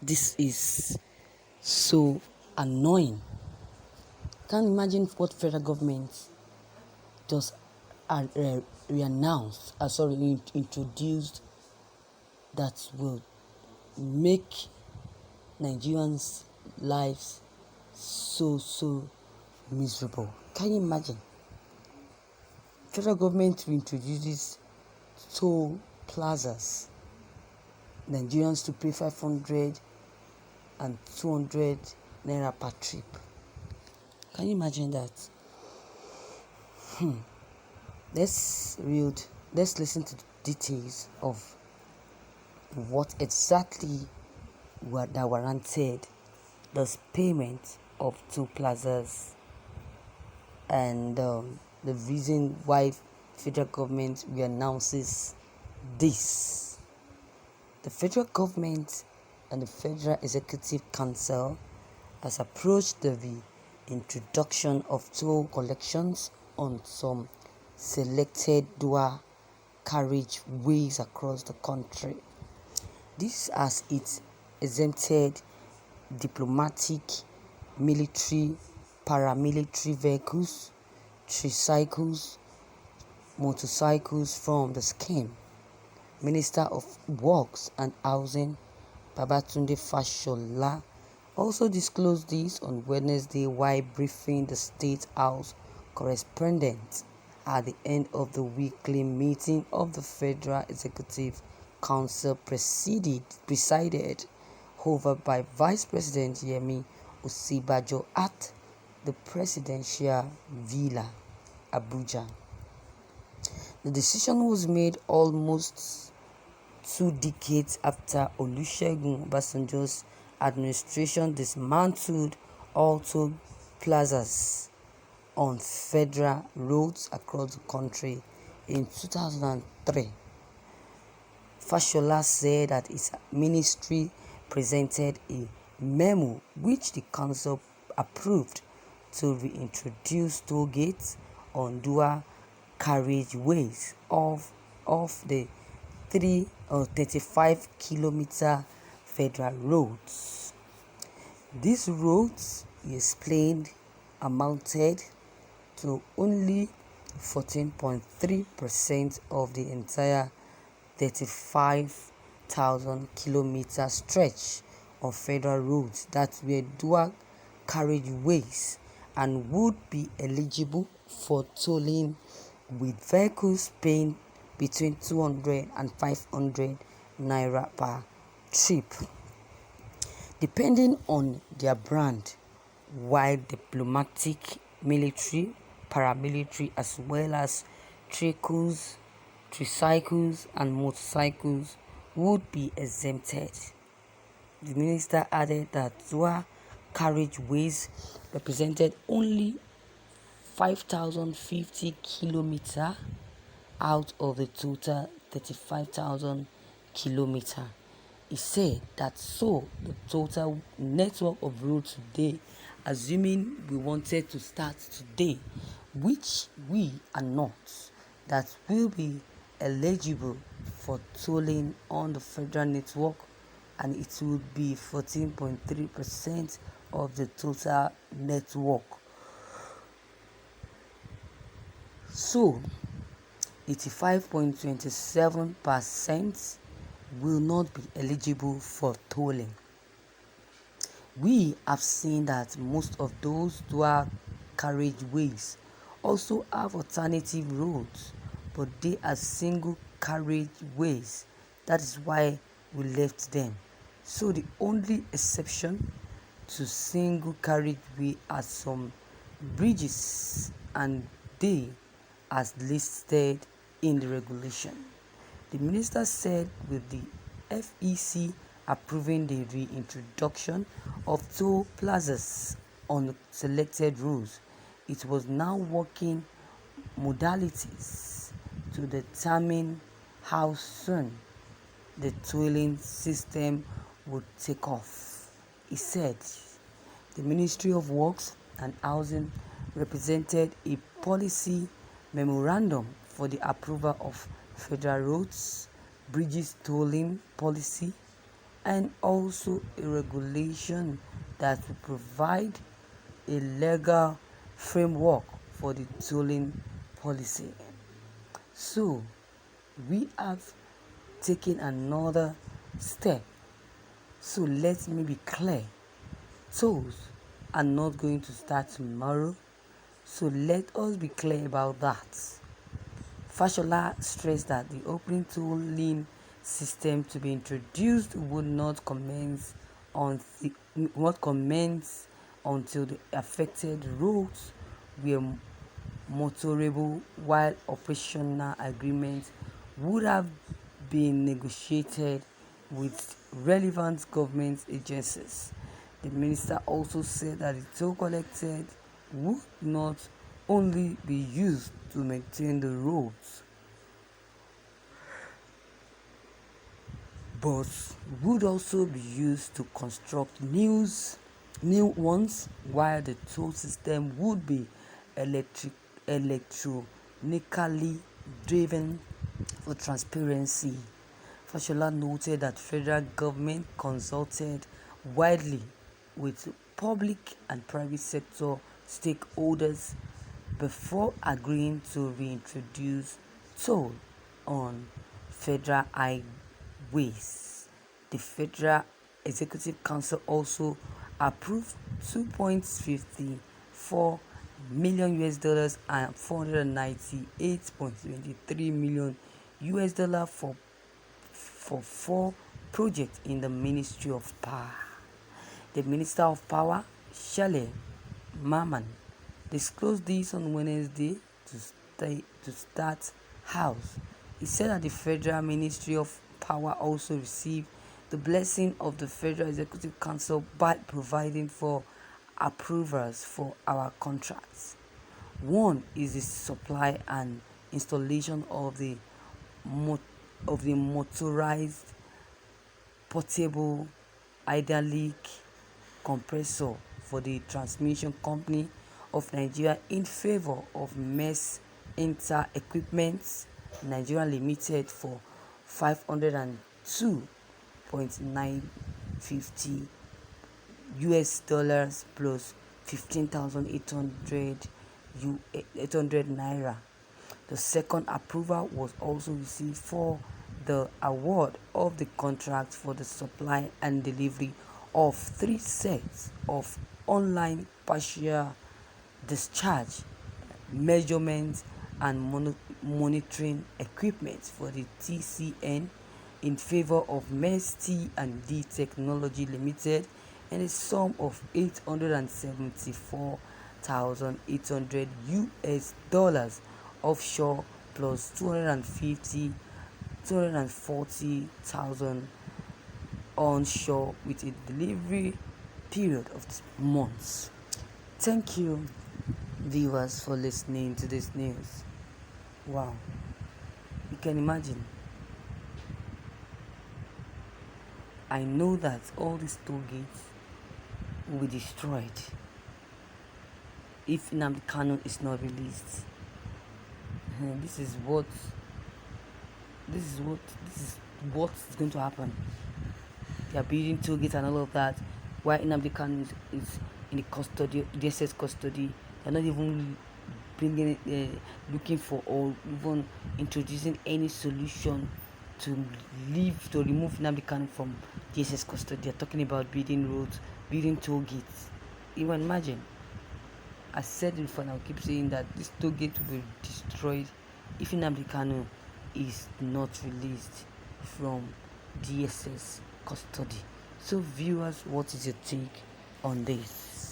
This is so annoying. Can't imagine what federal government just introduced that will make Nigerians' lives so miserable. Can you imagine? Federal government introduces toll plazas. Nigerians to pay 500 and 200 naira per trip. Can you imagine that? Let's listen to the details of what exactly that warranted this payment of toll plazas and the reason why federal government reannounces this. The federal government and the Federal Executive Council has approached the reintroduction of toll collections on some selected dual carriageways across the country. This as it exempted diplomatic, military, paramilitary vehicles, tricycles, motorcycles from the scheme. Minister of Works and Housing Babatunde Fashola also disclosed this on Wednesday while briefing the State House correspondents at the end of the weekly meeting of the Federal Executive Council presided over by Vice President Yemi Osinbajo at the Presidential Villa, Abuja. The decision was made almost 2 decades after Olusegun Obasanjo's administration dismantled all toll plazas on federal roads across the country in 2003. Fashola said that his ministry presented a memo which the council approved to reintroduce toll gates on dual carriageways of the 35-kilometer federal roads. These roads, he explained, amounted to only 14.3% of the entire 35,000 kilometer stretch of federal roads that were dual carriageways and would be eligible for tolling, with vehicles paying between 200 and 500 naira per trip, depending on their brand, while diplomatic, military, paramilitary, as well as tricycles and motorcycles would be exempted. The minister added that dual carriageways represented only 5,050 kilometers out of the total 35,000 kilometers. He said that so the total network of roads today, assuming we wanted to start today, which we are not, that will be eligible for tolling on the federal network, and it will be 14.3% of the total network. So 85.27% will not be eligible for tolling. We have seen that most of those dual carriageways also have alternative roads, but they are single carriageways. That is why we left them. So the only exception to single carriageway are some bridges, and they as listed in the regulation. The minister said with the FEC approving the reintroduction of toll plazas on selected roads, it was now working modalities to determine how soon the tolling system would take off. He said the Ministry of Works and Housing represented a policy memorandum for the approval of federal roads, bridges tolling policy and also a regulation that will provide a legal framework for the tolling policy. So, we have taken another step. So, let me be clear. Tolls are not going to start tomorrow. So, let us be clear about that. Fashola stressed that the opening tolling system to be introduced would not commence until the affected roads were motorable, while operational agreements would have been negotiated with relevant government agencies. The minister also said that the toll collected would not only be used to maintain the roads, but would also be used to construct new ones, while the toll system would be electronically driven for transparency. Fashola noted that federal government consulted widely with public and private sector stakeholders before agreeing to reintroduce toll on federal highways. The Federal Executive Council also approved 2.54 million US dollars and 498.23 million US dollar for 4 projects in the Ministry of Power. The Minister of Power, Shelley Maman, disclosed this on Wednesday to Start House. He said that the Federal Ministry of Power also received the blessing of the Federal Executive Council by providing for approvals for our contracts. One is the supply and installation of the motorized portable hydraulic compressor for the Transmission Company of Nigeria in favor of MES Inter Equipment Nigeria Limited for 502.950 US dollars plus 15,800 naira. The second approval was also received for the award of the contract for the supply and delivery of 3 sets of online partial discharge measurement and monitoring equipment for the TCN in favor of MES T&D Technology Limited in a sum of 874,800 US dollars offshore plus 240,000 onshore with a delivery period of months. Thank you, viewers, for listening to this news. Wow, you can imagine. I know that all these toll gates will be destroyed if Nnamdi Kanu is not released. This is what is going to happen. They are building toll gates and all of that. While Nnamdi Kanu is in the custody, DSS custody, they're not even bringing looking for or even introducing any solution to remove Nnamdi Kanu from DSS custody. They're talking about building roads, building toll gates. You can imagine. I said it before and I'll keep saying that this toll gate will be destroyed if Nnamdi Kanu is not released from DSS custody. So viewers, what is your take on this?